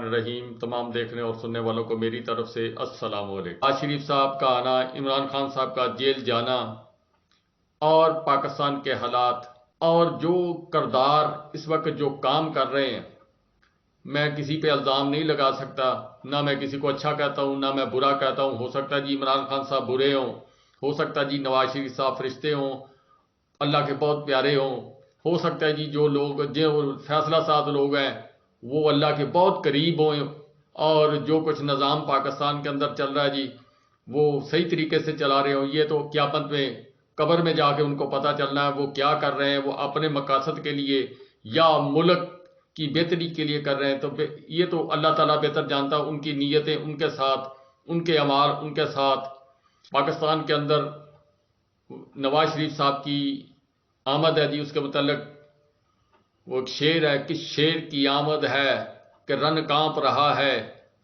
الرحیم۔ تمام دیکھنے اور سننے والوں کو میری طرف سے السلام علیکم۔ نواز شریف صاحب کا آنا، عمران خان صاحب کا جیل جانا اور پاکستان کے حالات اور جو کردار اس وقت جو کام کر رہے ہیں، میں کسی پہ الزام نہیں لگا سکتا، نہ میں کسی کو اچھا کہتا ہوں نہ میں برا کہتا ہوں۔ ہو سکتا ہے جی عمران خان صاحب برے ہوں، ہو سکتا ہے جی نواز شریف صاحب فرشتے ہوں، اللہ کے بہت پیارے ہوں، ہو سکتا ہے جی جو لوگ جو فیصلہ ساز لوگ ہیں وہ اللہ کے بہت قریب ہوں، اور جو کچھ نظام پاکستان کے اندر چل رہا ہے جی وہ صحیح طریقے سے چلا رہے ہوں۔ یہ تو قیامت میں قبر میں جا کے ان کو پتہ چلنا ہے وہ کیا کر رہے ہیں، وہ اپنے مقاصد کے لیے یا ملک کی بہتری کے لیے کر رہے ہیں۔ تو یہ تو اللہ تعالیٰ بہتر جانتا، ان کی نیتیں ان کے ساتھ، ان کے اعمال ان کے ساتھ۔ پاکستان کے اندر نواز شریف صاحب کی آمد ہے جی، اس کے متعلق وہ ایک شعر ہے، کس شعر کی آمد ہے کہ رن کانپ رہا ہے،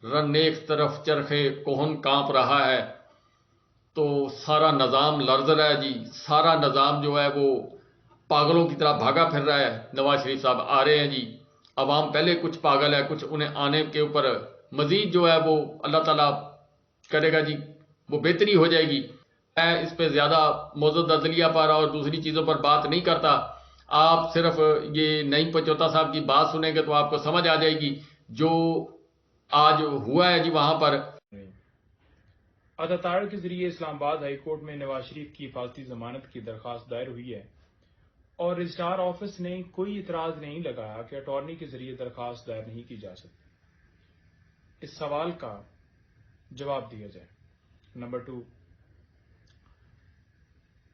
رن ایک طرف چرخے کوہن کانپ رہا ہے۔ تو سارا نظام لرز رہا ہے جی، سارا نظام جو ہے وہ پاگلوں کی طرح بھاگا پھر رہا ہے۔ نواز شریف صاحب آ رہے ہیں جی، عوام پہلے کچھ پاگل ہے، کچھ انہیں آنے کے اوپر مزید جو ہے وہ اللہ تعالیٰ کرے گا جی وہ بہتری ہو جائے گی۔ میں اس پہ زیادہ موضوع عدلیہ پر اور دوسری چیزوں پر بات نہیں کرتا، آپ صرف یہ نعیم پنجوتا صاحب کی بات سنیں گے تو آپ کو سمجھ آ جائے گی جو آج ہوا ہے جی وہاں پر۔ عطا کے ذریعے اسلام آباد ہائی کورٹ میں نواز شریف کی حفاظتی ضمانت کی درخواست دائر ہوئی ہے، اور رجسٹرار آفس نے کوئی اعتراض نہیں لگایا کہ اٹارنی کے ذریعے درخواست دائر نہیں کی جا سکتی۔ اس سوال کا جواب دیا جائے۔ نمبر 2،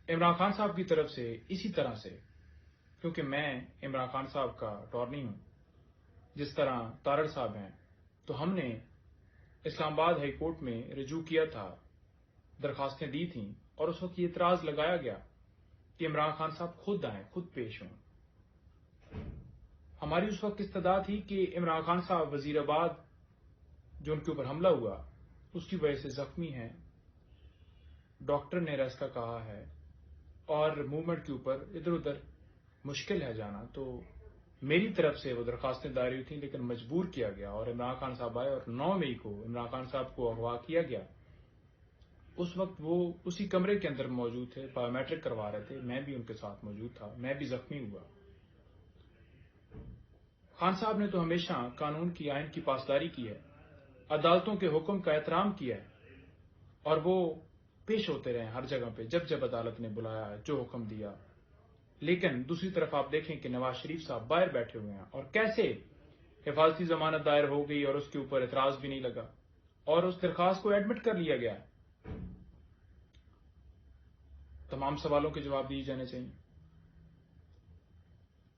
عمران خان صاحب کی طرف سے اسی طرح سے، کیونکہ میں عمران خان صاحب کا اٹارنی ہوں، جس طرح تارڑ صاحب ہیں، تو ہم نے اسلام آباد ہائی کورٹ میں رجوع کیا تھا، درخواستیں دی تھیں، اور اس وقت یہ اعتراض لگایا گیا کہ عمران خان صاحب خود آئیں، خود پیش ہوں۔ ہماری اس وقت استدعا تھی کہ عمران خان صاحب وزیر آباد جو ان کے اوپر حملہ ہوا اس کی وجہ سے زخمی ہیں، ڈاکٹر نے ایسا کہا ہے، اور موومنٹ کے اوپر ادھر ادھر مشکل ہے جانا، تو میری طرف سے وہ درخواستیں دائر ہوئی تھیں، لیکن مجبور کیا گیا اور عمران خان صاحب آئے، اور 9 مئی کو عمران خان صاحب کو اغوا کیا گیا۔ اس وقت وہ اسی کمرے کے اندر موجود تھے، بایو میٹرک کروا رہے تھے، میں بھی ان کے ساتھ موجود تھا، میں بھی زخمی ہوا۔ خان صاحب نے تو ہمیشہ قانون کی، آئین کی پاسداری کی ہے، عدالتوں کے حکم کا احترام کیا ہے، اور وہ پیش ہوتے رہے ہر جگہ پہ جب جب عدالت نے بلایا، جو حکم دیا۔ لیکن دوسری طرف آپ دیکھیں کہ نواز شریف صاحب باہر بیٹھے ہوئے ہیں، اور کیسے حفاظتی ضمانت دائر ہو گئی اور اس کے اوپر اعتراض بھی نہیں لگا، اور اس درخواست کو ایڈمٹ کر لیا گیا۔ تمام سوالوں کے جواب دیے جانے چاہیے۔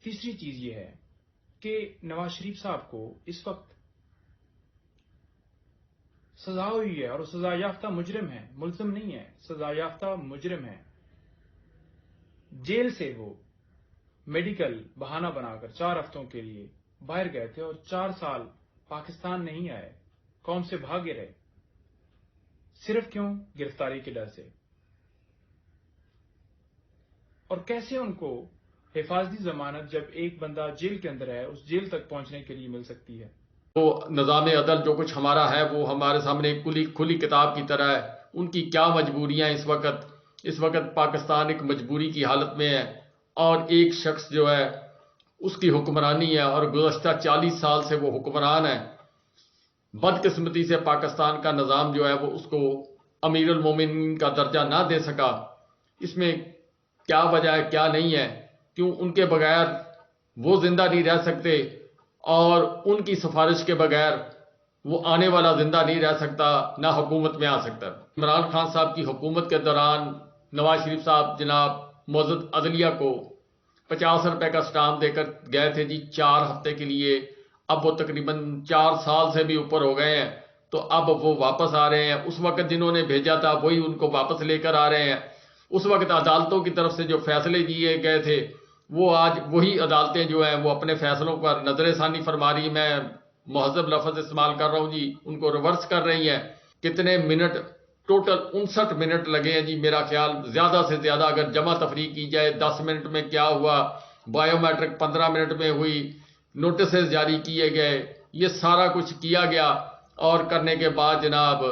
تیسری چیز یہ ہے کہ نواز شریف صاحب کو اس وقت سزا ہوئی ہے، اور وہ سزا یافتہ مجرم ہے، ملزم نہیں ہے، سزا یافتہ مجرم ہے۔ جیل سے وہ میڈیکل بہانہ بنا کر 4 ہفتوں کے لیے باہر گئے تھے، اور 4 سال پاکستان نہیں آئے، قوم سے بھاگے رہے۔ صرف کیوں؟ گرفتاری کے ڈر سے۔ اور کیسے ان کو حفاظتی ضمانت جب ایک بندہ جیل کے اندر ہے اس جیل تک پہنچنے کے لیے مل سکتی ہے؟ تو نظام عدل جو کچھ ہمارا ہے وہ ہمارے سامنے ایک کھلی کتاب کی طرح ہے۔ ان کی کیا مجبوریاں اس وقت پاکستان ایک مجبوری کی حالت میں ہے، اور ایک شخص جو ہے اس کی حکمرانی ہے، اور گزشتہ 40 سال سے وہ حکمران ہے۔ بدقسمتی سے پاکستان کا نظام جو ہے وہ اس کو امیر المومنین کا درجہ نہ دے سکا۔ اس میں کیا وجہ ہے، کیا نہیں ہے؟ کیوں ان کے بغیر وہ زندہ نہیں رہ سکتے، اور ان کی سفارش کے بغیر وہ آنے والا زندہ نہیں رہ سکتا، نہ حکومت میں آ سکتا۔ عمران خان صاحب کی حکومت کے دوران نواز شریف صاحب جناب معزز عدلیہ کو 50 روپے کا سٹامپ دے کر گئے تھے جی 4 ہفتے کے لیے۔ اب وہ تقریباً 4 سال سے بھی اوپر ہو گئے ہیں، تو اب وہ واپس آ رہے ہیں۔ اس وقت جنہوں نے بھیجا تھا وہی ان کو واپس لے کر آ رہے ہیں۔ اس وقت عدالتوں کی طرف سے جو فیصلے دیے گئے تھے وہ آج وہی عدالتیں جو ہیں وہ اپنے فیصلوں پر نظر ثانی فرما رہی، میں مہذب لفظ استعمال کر رہا ہوں جی، ان کو ریورس کر رہی ہیں۔ کتنے منٹ؟ ٹوٹل 59 منٹ لگے ہیں جی، میرا خیال زیادہ سے زیادہ اگر جمع تفریق کی جائے 10 منٹ میں کیا ہوا، بایو میٹرک 15 منٹ میں ہوئی، نوٹسز جاری کیے گئے، یہ سارا کچھ کیا گیا، اور کرنے کے بعد جناب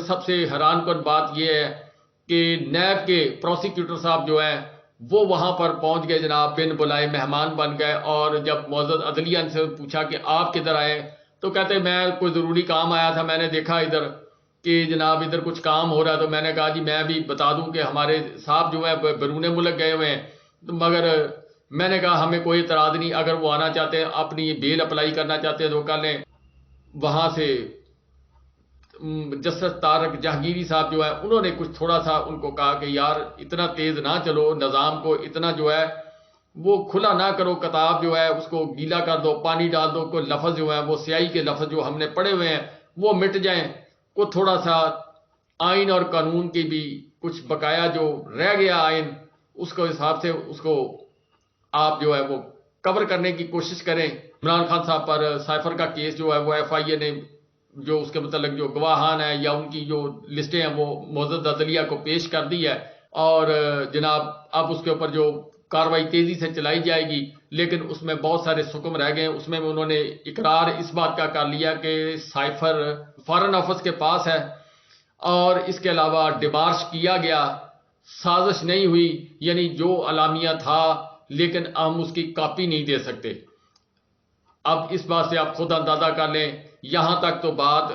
سب سے حیران کن بات یہ ہے کہ نیب کے پروسیکیوٹر صاحب جو ہیں وہ وہاں پر پہنچ گئے جناب، بن بلائے مہمان بن گئے، اور جب معزز عدلیہ سے پوچھا کہ آپ کدھر آئے تو کہتے میں کوئی ضروری کام آیا تھا، میں نے دیکھا ادھر کہ جناب ادھر کچھ کام ہو رہا ہے، تو میں نے کہا جی میں بھی بتا دوں کہ ہمارے صاحب جو ہے بیرون ملک گئے ہوئے ہیں، مگر میں نے کہا ہمیں کوئی اعتراض نہیں، اگر وہ آنا چاہتے ہیں اپنی بیل اپلائی کرنا چاہتے ہیں تو کر لیں۔ وہاں سے جسٹس طارق جہانگیری صاحب جو ہے انہوں نے کچھ تھوڑا سا ان کو کہا کہ یار اتنا تیز نہ چلو، نظام کو اتنا جو ہے وہ کھلا نہ کرو، کتاب جو ہے اس کو گیلا کر دو، پانی ڈال دو، کوئی لفظ جو ہے وہ سیاہی کے لفظ جو ہم نے پڑھے ہوئے ہیں وہ مٹ جائیں، کو تھوڑا سا آئین اور قانون کی بھی کچھ بقایا جو رہ گیا آئین، اس کو حساب سے اس کو آپ جو ہے وہ کور کرنے کی کوشش کریں۔ عمران خان صاحب پر سائفر کا کیس جو ہے وہ ایف آئی اے نے جو اس کے متعلق جو گواہان ہے یا ان کی جو لسٹیں ہیں وہ معزز عدلیہ کو پیش کر دی ہے، اور جناب اب اس کے اوپر جو کاروائی تیزی سے چلائی جائے گی، لیکن اس میں بہت سارے سکم رہ گئے۔ اس میں انہوں نے اقرار اس بات کا کر لیا کہ سائفر فارن آفس کے پاس ہے، اور اس کے علاوہ ڈیمارش کیا گیا، سازش نہیں ہوئی، یعنی جو اعلامیہ تھا لیکن ہم اس کی کاپی نہیں دے سکتے۔ اب اس بات سے آپ خود اندازہ کر لیں، یہاں تک تو بات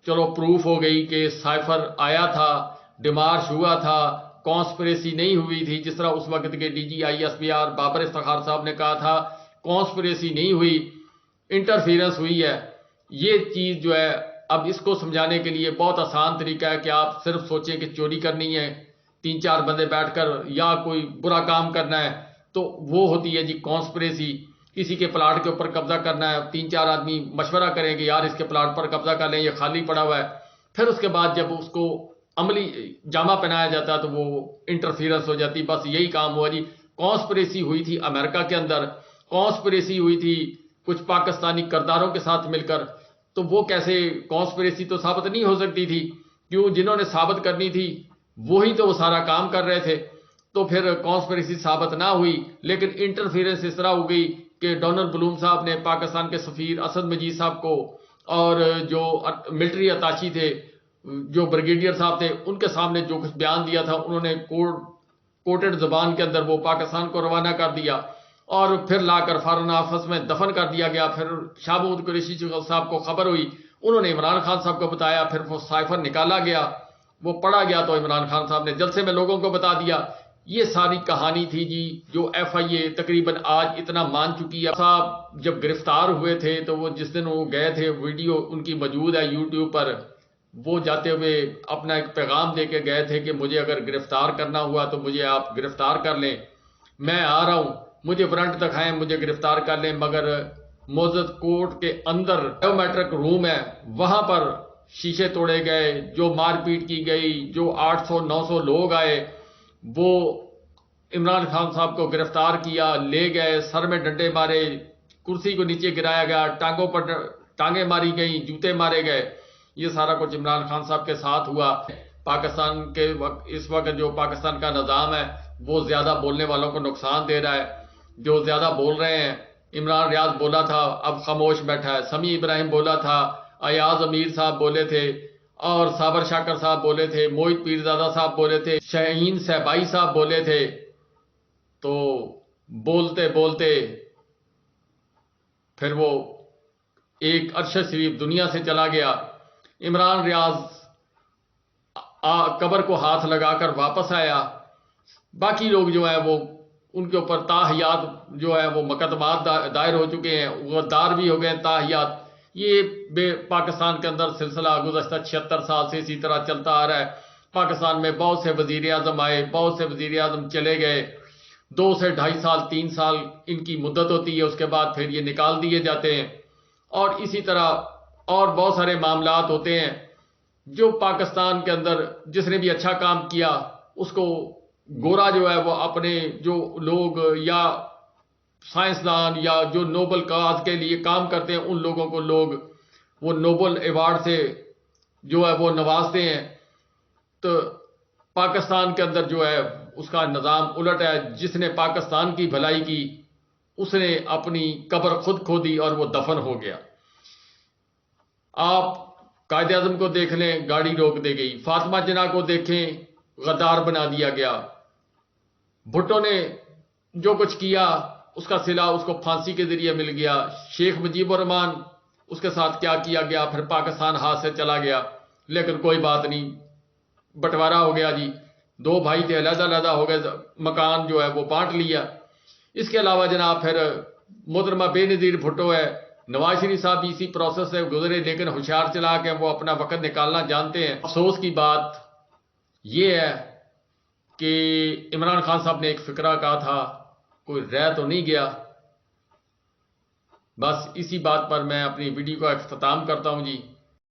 چلو پروف ہو گئی کہ سائفر آیا تھا، ڈیمارش ہوا تھا، کانسپریسی نہیں ہوئی تھی، جس طرح اس وقت کے D G I S P R Babar Iftikhar صاحب نے کہا تھا کانسپریسی نہیں ہوئی، انٹرفیرنس ہوئی ہے۔ یہ چیز جو ہے اب اس کو سمجھانے کے لیے بہت آسان طریقہ ہے کہ آپ صرف سوچیں کہ چوری کرنی ہے، 3-4 بندے بیٹھ کر، یا کوئی برا کام کرنا ہے تو وہ ہوتی ہے جی کانسپریسی، کسی کے پلاٹ کے اوپر قبضہ کرنا ہے، 3-4 آدمی مشورہ کریں کہ یار اس کے پلاٹ پر قبضہ کر لیں، یہ خالی پڑا ہوا ہے، پھر اس کے بعد جب اس کو عملی جامہ پہنایا جاتا ہے تو وہ انٹرفیرنس ہو جاتی۔ بس یہی کام ہوا جی، کانسپریسی ہوئی تھی امریکہ کے اندر، کانسپریسی ہوئی تھی کچھ پاکستانی کرداروں کے ساتھ مل کر، تو وہ کیسے کانسپریسی تو ثابت نہیں ہو سکتی تھی، کیوں جنہوں نے ثابت کرنی تھی وہی تو وہ سارا کام کر رہے تھے، تو پھر کانسپریسی ثابت نہ ہوئی، لیکن انٹرفیرنس اس طرح ہو گئی کہ ڈونلڈ بلوم صاحب نے پاکستان کے سفیر اسد مجید صاحب کو، اور جو ملٹری اتاشی تھے جو بریگیڈیئر صاحب تھے ان کے سامنے جو کچھ بیان دیا تھا انہوں نے کوٹڈ زبان کے اندر وہ پاکستان کو روانہ کر دیا، اور پھر لا کر فارن آفس میں دفن کر دیا گیا۔ پھر شاہ محمود قریشی صاحب کو خبر ہوئی، انہوں نے عمران خان صاحب کو بتایا، پھر وہ سائفر نکالا گیا، وہ پڑھا گیا تو عمران خان صاحب نے جلسے میں لوگوں کو بتا دیا۔ یہ ساری کہانی تھی جی جو ایف آئی اے تقریباً آج اتنا مان چکی ہے۔ صاحب جب گرفتار ہوئے تھے تو وہ جس دن وہ گئے تھے، ویڈیو ان کی موجود ہے یوٹیوب پر، وہ جاتے ہوئے اپنا ایک پیغام دے کے گئے تھے کہ مجھے اگر گرفتار کرنا ہوا تو مجھے آپ گرفتار کر لیں، میں آ رہا ہوں، مجھے فرنٹ دکھائیں، مجھے گرفتار کر لیں، مگر معزز کورٹ کے اندر بایومیٹرک روم ہے وہاں پر شیشے توڑے گئے، جو مار پیٹ کی گئی، جو 800-900 لوگ آئے، وہ عمران خان صاحب کو گرفتار کیا، لے گئے، سر میں ڈنڈے مارے، کرسی کو نیچے گرایا گیا، ٹانگوں پر ٹانگیں ماری گئیں، جوتے مارے گئے۔ یہ سارا کچھ عمران خان صاحب کے ساتھ ہوا۔ پاکستان کے اس وقت جو پاکستان کا نظام ہے وہ زیادہ بولنے والوں کو نقصان دے رہا ہے، جو زیادہ بول رہے ہیں۔ عمران ریاض بولا تھا اب خاموش بیٹھا ہے، سمیع ابراہیم بولا تھا، ایاز امیر صاحب بولے تھے، اور صابر شاکر صاحب بولے تھے، موہت پیرزادہ صاحب بولے تھے، شاہین صہبائی صاحب بولے تھے، تو بولتے بولتے پھر وہ ایک ارشد شریف دنیا سے چلا گیا۔ عمران ریاض قبر کو ہاتھ لگا کر واپس آیا، باقی لوگ جو ہیں وہ ان کے اوپر تاحیات جو ہے وہ مقدمات دائر ہو چکے ہیں، غدار بھی ہو گئے ہیں تاحیات۔ یہ پاکستان کے اندر سلسلہ گزشتہ 76 سال سے اسی طرح چلتا آ رہا ہے۔ پاکستان میں بہت سے وزیر اعظم آئے، بہت سے وزیر اعظم چلے گئے، 2 سے 2.5 سال 3 سال ان کی مدت ہوتی ہے، اس کے بعد پھر یہ نکال دیے جاتے ہیں، اور اسی طرح اور بہت سارے معاملات ہوتے ہیں۔ جو پاکستان کے اندر جس نے بھی اچھا کام کیا اس کو گورا جو ہے وہ اپنے جو لوگ یا سائنسدان یا جو نوبل کاز کے لیے کام کرتے ہیں ان لوگوں کو لوگ وہ نوبل ایوارڈ سے جو ہے وہ نوازتے ہیں۔ تو پاکستان کے اندر جو ہے اس کا نظام الٹ ہے، جس نے پاکستان کی بھلائی کی اس نے اپنی قبر خود کھودی اور وہ دفن ہو گیا۔ آپ قائد اعظم کو دیکھ لیں، گاڑی روک دی گئی. فاطمہ جناح کو دیکھیں، غدار بنا دیا گیا. بھٹو نے جو کچھ کیا اس کا صلہ اس کو پھانسی کے ذریعے مل گیا. شیخ مجیب الرحمان، اس کے ساتھ کیا کیا گیا، پھر پاکستان ہاتھ سے چلا گیا. لیکن کوئی بات نہیں، بٹوارا ہو گیا جی. دو بھائی تھے، علیحدہ علیحدہ ہو گئے، مکان جو ہے وہ بانٹ لیا. اس کے علاوہ جناب پھر محترمہ بے نظیر بھٹو ہے. نواز شریف صاحب بھی اسی پروسیس سے گزرے، لیکن ہوشیار چلا کے وہ اپنا وقت نکالنا جانتے ہیں. افسوس کی بات یہ ہے کہ عمران خان صاحب نے ایک فقرہ کہا تھا، کوئی رہ تو نہیں گیا. بس اسی بات پر میں اپنی ویڈیو کا اختتام کرتا ہوں جی.